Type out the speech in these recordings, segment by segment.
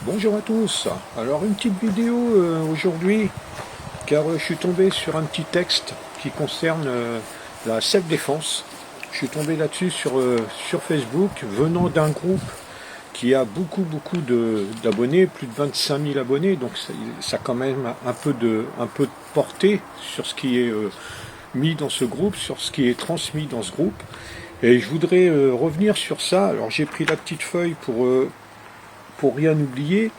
Bonjour à tous. Alors une petite vidéo aujourd'hui car je suis tombé sur un petit texte qui concerne la self-défense. Je suis tombé là-dessus sur Facebook venant d'un groupe qui a beaucoup d'abonnés, plus de 25 000 abonnés, donc ça a quand même un peu de portée sur ce qui est mis dans ce groupe, sur ce qui est transmis dans ce groupe. Et je voudrais revenir sur ça. Alors j'ai pris la petite feuille pour rien oublier.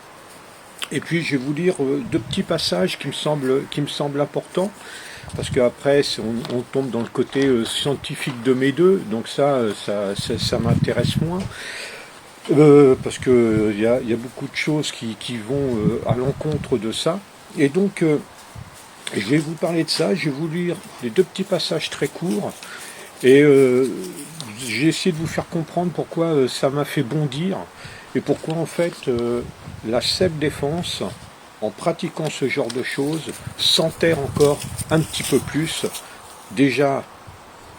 Et puis je vais vous lire deux petits passages qui me semblent importants, parce qu'après on tombe dans le côté scientifique de mes deux, donc ça m'intéresse moins, parce qu'il y a beaucoup de choses qui vont à l'encontre de ça. Et donc je vais vous parler de ça, je vais vous lire les deux petits passages très courts, et j'ai essayé de vous faire comprendre pourquoi ça m'a fait bondir, et pourquoi en fait la self-défense, en pratiquant ce genre de choses, s'enterre encore un petit peu plus. Déjà,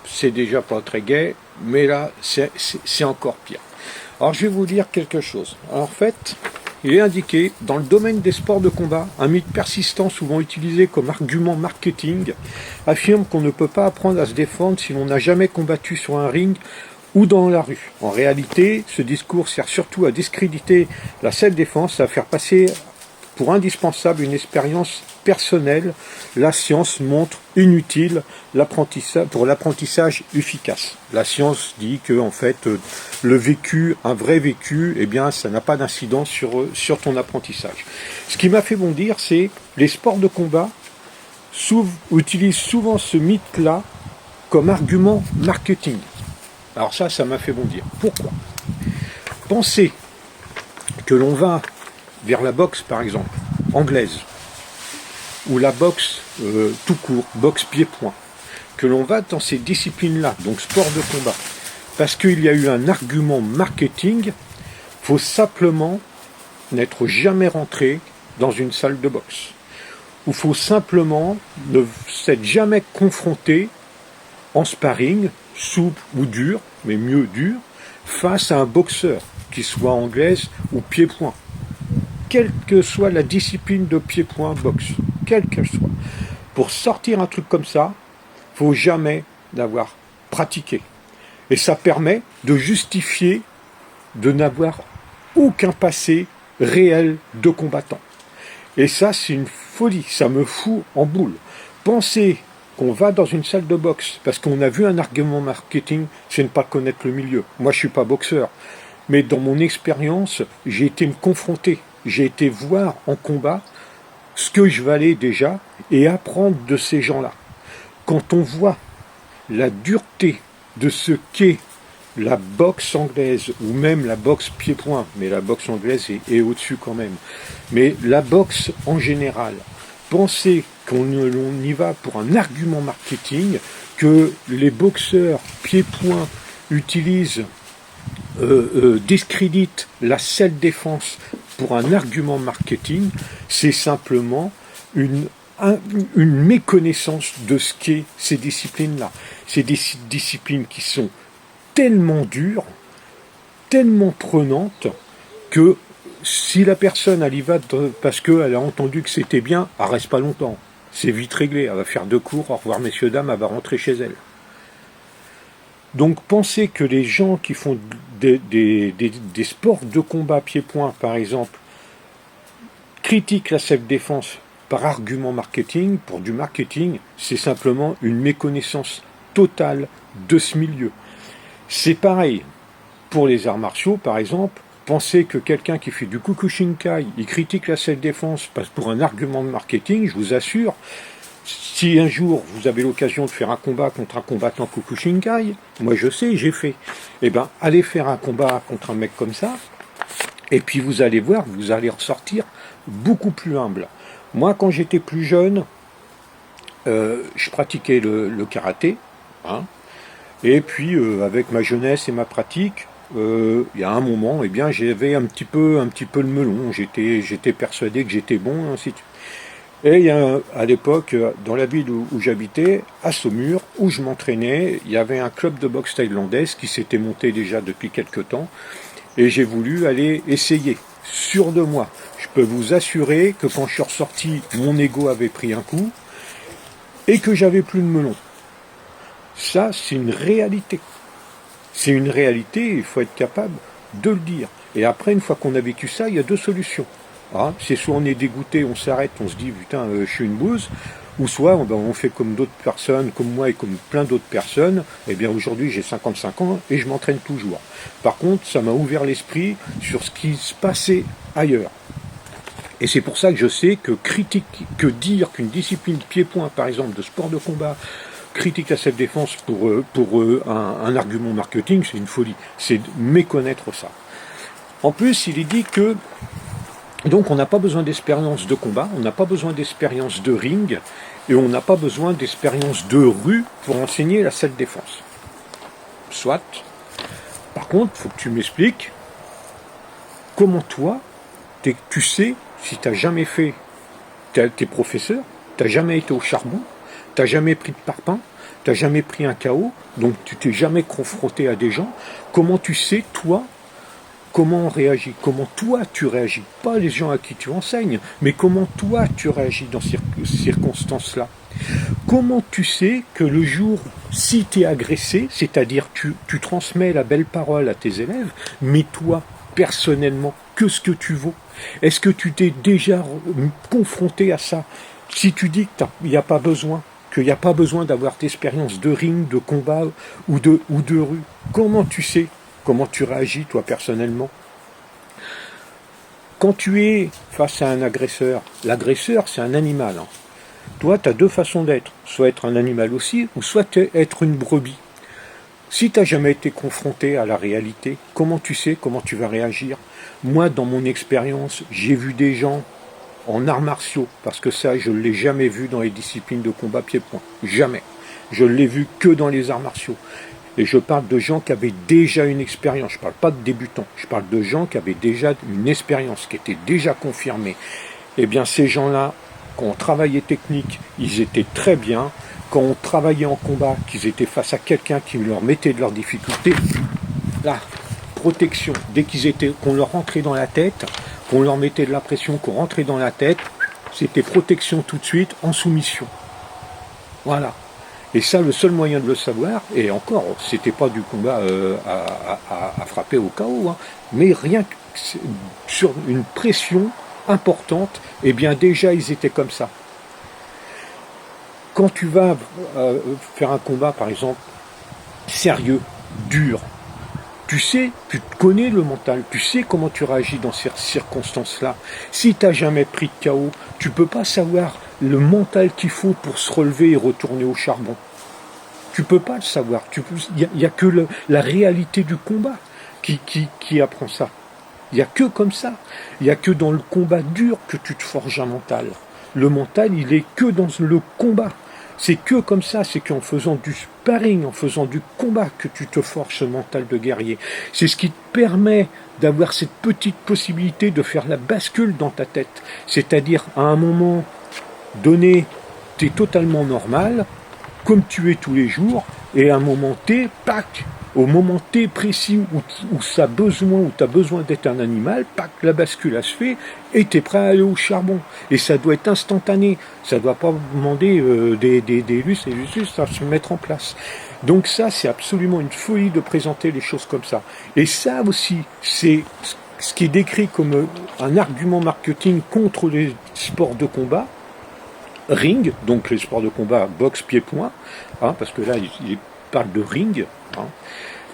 c'est déjà pas très gai, mais là, c'est encore pire. Alors je vais vous dire quelque chose. Alors, en fait, il est indiqué, dans le domaine des sports de combat, un mythe persistant souvent utilisé comme argument marketing affirme qu'on ne peut pas apprendre à se défendre si l'on n'a jamais combattu sur un ring ou dans la rue. En réalité, ce discours sert surtout à discréditer la self-défense, à faire passer pour indispensable une expérience personnelle. La science montre inutile pour l'apprentissage efficace. La science dit que en fait, le vécu, un vrai vécu, eh bien, ça n'a pas d'incidence sur ton apprentissage. Ce qui m'a fait bondir, c'est les sports de combat utilisent souvent ce mythe-là comme argument marketing. Alors ça m'a fait bondir. Pourquoi ? Pensez que l'on va vers la boxe, par exemple, anglaise, ou la boxe tout court, boxe pied-point, que l'on va dans ces disciplines-là, donc sport de combat, parce qu'il y a eu un argument marketing, faut simplement n'être jamais rentré dans une salle de boxe. Ou faut simplement ne s'être jamais confronté en sparring, souple ou dur, mais mieux dur, face à un boxeur, qu'il soit anglaise ou pied-point. Quelle que soit la discipline de pied-point boxe, quelle qu'elle soit. Pour sortir un truc comme ça, il ne faut jamais l'avoir pratiqué. Et ça permet de justifier de n'avoir aucun passé réel de combattant. Et ça, c'est une folie, ça me fout en boule. Pensez qu'on va dans une salle de boxe parce qu'on a vu un argument marketing, c'est ne pas connaître le milieu. Moi, je ne suis pas boxeur, mais dans mon expérience, j'ai été me confronter, j'ai été voir en combat ce que je valais déjà et apprendre de ces gens-là. Quand on voit la dureté de ce qu'est la boxe anglaise, ou même la boxe pied-point, mais la boxe anglaise est au-dessus quand même, mais la boxe en général, pensez qu'on y va pour un argument marketing, que les boxeurs pied-point utilisent, discréditent la self-défense pour un argument marketing, c'est simplement une méconnaissance de ce qu'est ces disciplines-là. C'est des disciplines qui sont tellement dures, tellement prenantes, que si la personne elle y va parce qu'elle a entendu que c'était bien, elle reste pas longtemps. C'est vite réglé, elle va faire 2 cours, au revoir messieurs, dames, elle va rentrer chez elle. Donc pensez que les gens qui font des sports de combat pied-point, par exemple, critiquent la self-défense par argument marketing, pour du marketing, c'est simplement une méconnaissance totale de ce milieu. C'est pareil pour les arts martiaux, par exemple. Pensez que quelqu'un qui fait du Kukushinkai, il critique la self-défense pour un argument de marketing, je vous assure, si un jour vous avez l'occasion de faire un combat contre un combattant Kukushinkai, moi je sais, j'ai fait, eh bien allez faire un combat contre un mec comme ça, et puis vous allez voir, vous allez ressortir beaucoup plus humble. Moi quand j'étais plus jeune, je pratiquais le karaté, hein, et puis avec ma jeunesse et ma pratique, il y a un moment, eh bien, j'avais un petit peu le melon. J'étais persuadé que j'étais bon, ainsi de suite. Et il y a, à l'époque, dans la ville où j'habitais, à Saumur, où je m'entraînais, il y avait un club de boxe thaïlandaise qui s'était monté déjà depuis quelque temps, et j'ai voulu aller essayer sûr de moi. Je peux vous assurer que quand je suis ressorti, mon ego avait pris un coup et que j'avais plus de melon. Ça, c'est une réalité. C'est une réalité, il faut être capable de le dire. Et après, une fois qu'on a vécu ça, il y a deux solutions. Ah, c'est soit on est dégoûté, on s'arrête, on se dit putain, je suis une bouse, ou soit on fait comme d'autres personnes, comme moi et comme plein d'autres personnes. Eh bien aujourd'hui j'ai 55 ans et je m'entraîne toujours. Par contre, ça m'a ouvert l'esprit sur ce qui se passait ailleurs. Et c'est pour ça que je sais que dire qu'une discipline de pied-point, par exemple, de sport de combat, critique la self-défense pour un argument marketing, c'est une folie. C'est méconnaître ça. En plus, il est dit que donc on n'a pas besoin d'expérience de combat, on n'a pas besoin d'expérience de ring, et on n'a pas besoin d'expérience de rue pour enseigner la self-défense. Soit. Par contre, il faut que tu m'expliques comment toi, tu sais, si tu n'as jamais fait, t'es professeur, tu n'as jamais été au charbon, tu n'as jamais pris de parpaing, tu n'as jamais pris un KO, donc tu t'es jamais confronté à des gens, comment tu sais, toi, comment on réagit, comment toi tu réagis, pas les gens à qui tu enseignes, mais comment toi tu réagis dans ces circonstances-là. Comment tu sais que le jour, si tu es agressé, c'est-à-dire tu transmets la belle parole à tes élèves, mais toi, personnellement, que ce que tu vaux? Est-ce que tu t'es déjà confronté à ça? Si tu dis qu'il n'y a pas besoin, qu'il n'y a pas besoin d'avoir d'expérience de ring, de combat ou de rue, comment tu sais? Comment tu réagis, toi, personnellement? Quand tu es face à un agresseur, l'agresseur, c'est un animal. Hein. Toi, tu as deux façons d'être. Soit être un animal aussi, ou soit être une brebis. Si tu n'as jamais été confronté à la réalité, comment tu sais comment tu vas réagir? Moi, dans mon expérience, j'ai vu des gens en arts martiaux, parce que ça, je ne l'ai jamais vu dans les disciplines de combat pied-point. Jamais. Je ne l'ai vu que dans les arts martiaux. Et je parle de gens qui avaient déjà une expérience. Je ne parle pas de débutants. Je parle de gens qui avaient déjà une expérience, qui était déjà confirmée. Eh bien, ces gens-là, quand on travaillait technique, ils étaient très bien. Quand on travaillait en combat, qu'ils étaient face à quelqu'un qui leur mettait de leurs difficultés, la protection, dès qu'on leur rentrait dans la tête, qu'on leur mettait de la pression, qu'on rentrait dans la tête, c'était protection tout de suite, en soumission. Voilà. Et ça, le seul moyen de le savoir, et encore, c'était pas du combat à frapper au KO, hein, mais rien que sur une pression importante, eh bien déjà ils étaient comme ça. Quand tu vas faire un combat, par exemple, sérieux, dur, tu sais, tu connais le mental, tu sais comment tu réagis dans ces circonstances-là. Si tu n'as jamais pris de KO, tu ne peux pas savoir le mental qu'il faut pour se relever et retourner au charbon. Tu ne peux pas le savoir. Il n'y a que la réalité du combat qui apprend ça. Il n'y a que comme ça. Il n'y a que dans le combat dur que tu te forges un mental. Le mental, il est que dans le combat. C'est que comme ça, c'est qu'en faisant du sparring, en faisant du combat, que tu te forges ce mental de guerrier. C'est ce qui te permet d'avoir cette petite possibilité de faire la bascule dans ta tête. C'est-à-dire, à un moment donné, tu es totalement normal, comme tu es tous les jours, et à un moment T, pac, au moment T précis où tu as besoin d'être un animal, pac, la bascule elle se fait, et tu es prêt à aller au charbon. Et ça doit être instantané, ça ne doit pas demander des lustres et des lustres à se mettre en place. Donc ça, c'est absolument une folie de présenter les choses comme ça. Et ça aussi, c'est ce qui est décrit comme un argument marketing contre les sports de combat, ring, donc les sports de combat, boxe, pied-point, hein, parce que là, il parle de ring, hein,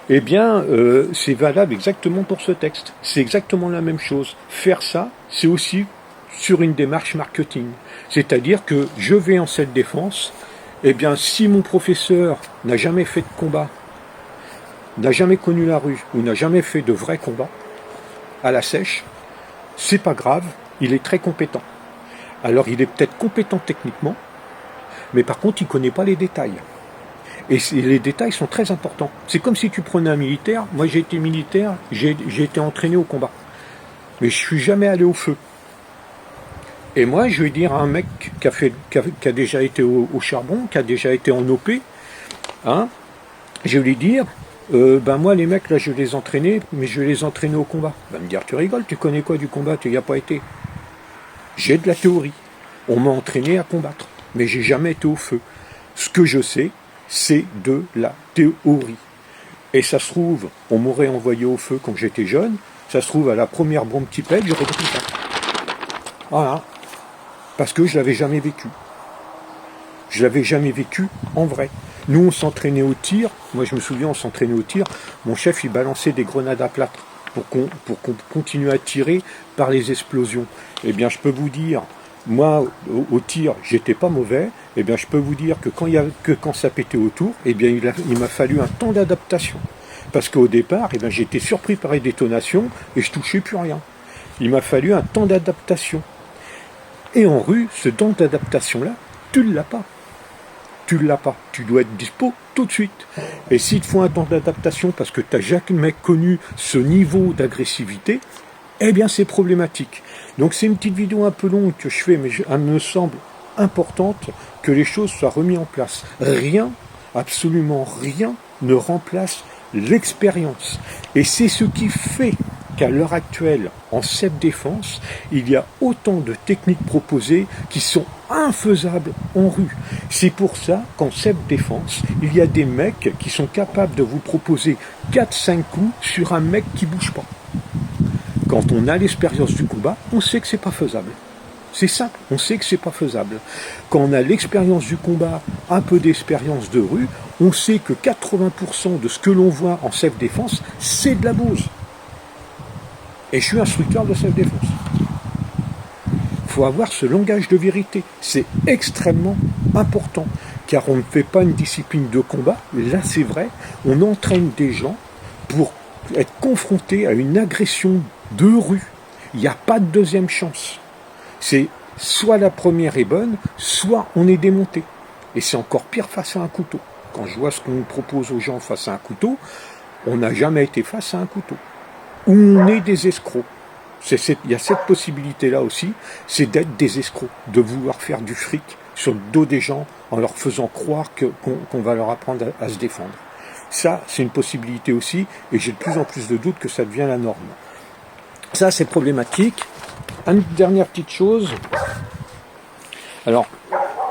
eh bien, c'est valable exactement pour ce texte. C'est exactement la même chose. Faire ça, c'est aussi sur une démarche marketing. C'est-à-dire que je vais en cette défense, eh bien, si mon professeur n'a jamais fait de combat, n'a jamais connu la rue, ou n'a jamais fait de vrai combat, à la sèche, c'est pas grave, il est très compétent. Alors il est peut-être compétent techniquement, mais par contre il ne connaît pas les détails. Et les détails sont très importants. C'est comme si tu prenais un militaire, moi j'ai été militaire, j'ai été entraîné au combat. Mais je ne suis jamais allé au feu. Et moi je vais dire à un mec qui a déjà été au charbon, qui a déjà été en OP, hein, je vais lui dire, Ben moi, les mecs, là, je les entraînais, mais je les entraînais au combat. Il va me dire, tu rigoles, tu connais quoi du combat, tu n'y as pas été. J'ai de la théorie. On m'a entraîné à combattre, mais j'ai jamais été au feu. Ce que je sais, c'est de la théorie. Et ça se trouve, on m'aurait envoyé au feu quand j'étais jeune, ça se trouve, à la première bombe qui pète, j'aurais pris ça. Voilà. Parce que je l'avais jamais vécu. Je l'avais jamais vécu en vrai. Nous, on s'entraînait au tir. Moi, je me souviens, on s'entraînait au tir. Mon chef, il balançait des grenades à plâtre pour qu'on continue à tirer par les explosions. Eh bien, je peux vous dire, moi, au tir, j'étais pas mauvais. Eh bien, je peux vous dire que quand ça pétait autour, eh bien, il m'a fallu un temps d'adaptation. Parce qu'au départ, eh bien, j'étais surpris par les détonations et je touchais plus rien. Il m'a fallu un temps d'adaptation. Et en rue, ce temps d'adaptation-là, tu ne l'as pas. Tu ne l'as pas. Tu dois être dispo tout de suite. Et s'il te faut un temps d'adaptation parce que tu n'as jamais connu ce niveau d'agressivité, eh bien c'est problématique. Donc c'est une petite vidéo un peu longue que je fais, mais elle me semble importante que les choses soient remises en place. Rien, absolument rien, ne remplace l'expérience. Et c'est ce qui fait qu'à l'heure actuelle, en self-défense, il y a autant de techniques proposées qui sont infaisables en rue. C'est pour ça qu'en self-défense, il y a des mecs qui sont capables de vous proposer 4-5 coups sur un mec qui ne bouge pas. Quand on a l'expérience du combat, on sait que c'est pas faisable. C'est simple, on sait que c'est pas faisable. Quand on a l'expérience du combat, un peu d'expérience de rue, on sait que 80% de ce que l'on voit en self-défense, c'est de la bouse. Et je suis instructeur de self-défense. Il faut avoir ce langage de vérité. C'est extrêmement important. Car on ne fait pas une discipline de combat. Là, c'est vrai. On entraîne des gens pour être confrontés à une agression de rue. Il n'y a pas de deuxième chance. C'est soit la première est bonne, soit on est démonté. Et c'est encore pire face à un couteau. Quand je vois ce qu'on propose aux gens face à un couteau, on n'a jamais été face à un couteau. Où on est des escrocs. Il y a cette possibilité-là aussi, c'est d'être des escrocs, de vouloir faire du fric sur le dos des gens en leur faisant croire qu'on va leur apprendre à se défendre. Ça, c'est une possibilité aussi, et j'ai de plus en plus de doutes que ça devient la norme. Ça, c'est problématique. Une dernière petite chose. Alors,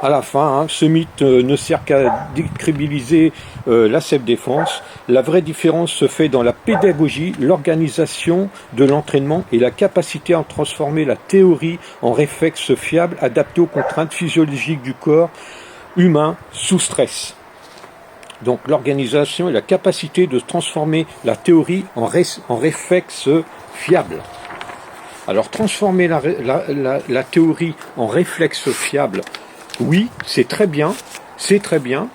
à la fin, ce mythe ne sert qu'à décrédibiliser la self-défense. La vraie différence se fait dans la pédagogie, l'organisation de l'entraînement et la capacité à transformer la théorie en réflexe fiable adapté aux contraintes physiologiques du corps humain sous stress. Donc l'organisation et la capacité de transformer la théorie en réflexe fiable. Alors transformer la théorie en réflexe fiable, oui, c'est très bien.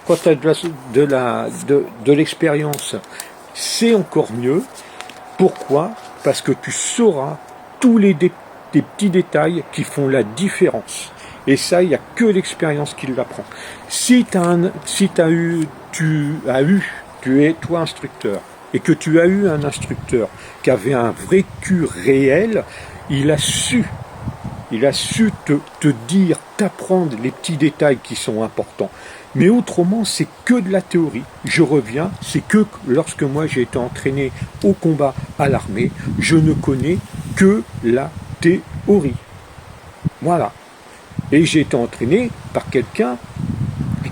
Quand tu as de l'expérience, c'est encore mieux. Pourquoi ? Parce que tu sauras tous les petits détails qui font la différence. Et ça, il n'y a que l'expérience qui l'apprend. Si tu es toi instructeur, et que tu as eu un instructeur qui avait un vécu réel, il a su te dire, t'apprendre les petits détails qui sont importants. Mais autrement, c'est que de la théorie. Je reviens, c'est que lorsque moi j'ai été entraîné au combat à l'armée, je ne connais que la théorie. Voilà. Et j'ai été entraîné par quelqu'un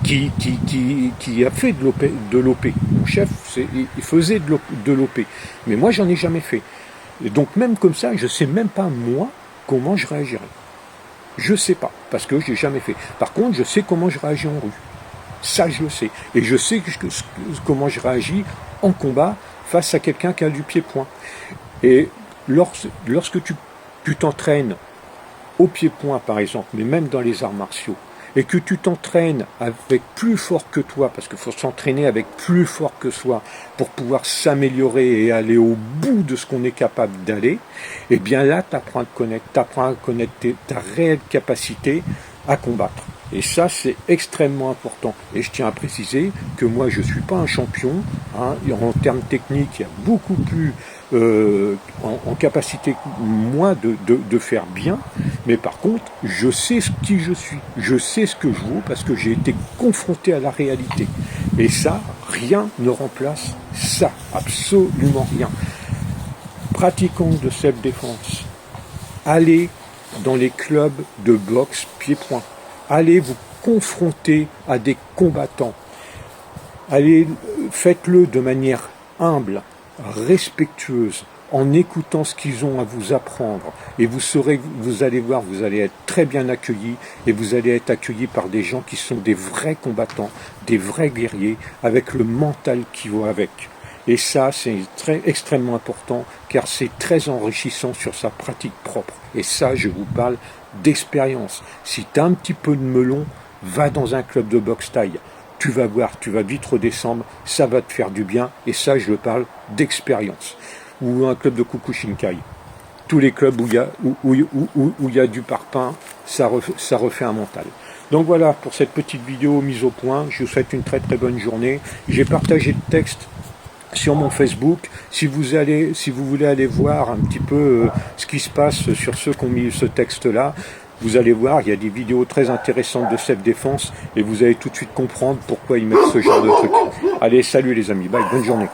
qui a fait de l'OP. Mon chef, il faisait de l'OP. Mais moi, j'en ai jamais fait. Et donc, même comme ça, je ne sais même pas, moi, comment je réagirais. Je ne sais pas, parce que je n'ai jamais fait. Par contre, je sais comment je réagis en rue. Ça, je le sais. Et je sais comment je réagis en combat face à quelqu'un qui a du pied-point. Et lorsque tu t'entraînes au pied-point, par exemple, mais même dans les arts martiaux, et que tu t'entraînes avec plus fort que toi, parce qu'il faut s'entraîner avec plus fort que soi pour pouvoir s'améliorer et aller au bout de ce qu'on est capable d'aller, eh bien là, tu apprends à connaître ta réelle capacité à combattre. Et ça, c'est extrêmement important. Et je tiens à préciser que moi, je ne suis pas un champion. En termes techniques, il y a beaucoup plus en capacité, moi, de faire bien. Mais par contre, je sais qui je suis. Je sais ce que je vaux parce que j'ai été confronté à la réalité. Et ça, Rien ne remplace ça, absolument rien. Pratiquons de self-défense. Allez dans les clubs de boxe pied-point. Allez vous confronter à des combattants. Allez, faites-le de manière humble, respectueuse, en écoutant ce qu'ils ont à vous apprendre. Et vous allez voir, vous allez être très bien accueillis et vous allez être accueillis par des gens qui sont des vrais combattants, des vrais guerriers, avec le mental qui va avec. Et ça, c'est extrêmement important, car c'est très enrichissant sur sa pratique propre. Et ça, je vous parle d'expérience. Si tu as un petit peu de melon, va dans un club de boxe thaï. Tu vas voir, tu vas vite redescendre, ça va te faire du bien. Et ça, je parle d'expérience. Ou un club de Kukushinkai. Tous les clubs où il y a du parpaing, ça refait un mental. Donc voilà, pour cette petite vidéo mise au point, je vous souhaite une très très bonne journée. J'ai partagé le texte sur mon Facebook. Si vous voulez aller voir un petit peu ce qui se passe sur ceux qui ont mis ce texte-là, vous allez voir, il y a des vidéos très intéressantes de self-défense et vous allez tout de suite comprendre pourquoi ils mettent ce genre de truc. Allez, salut les amis, bye, bonne journée.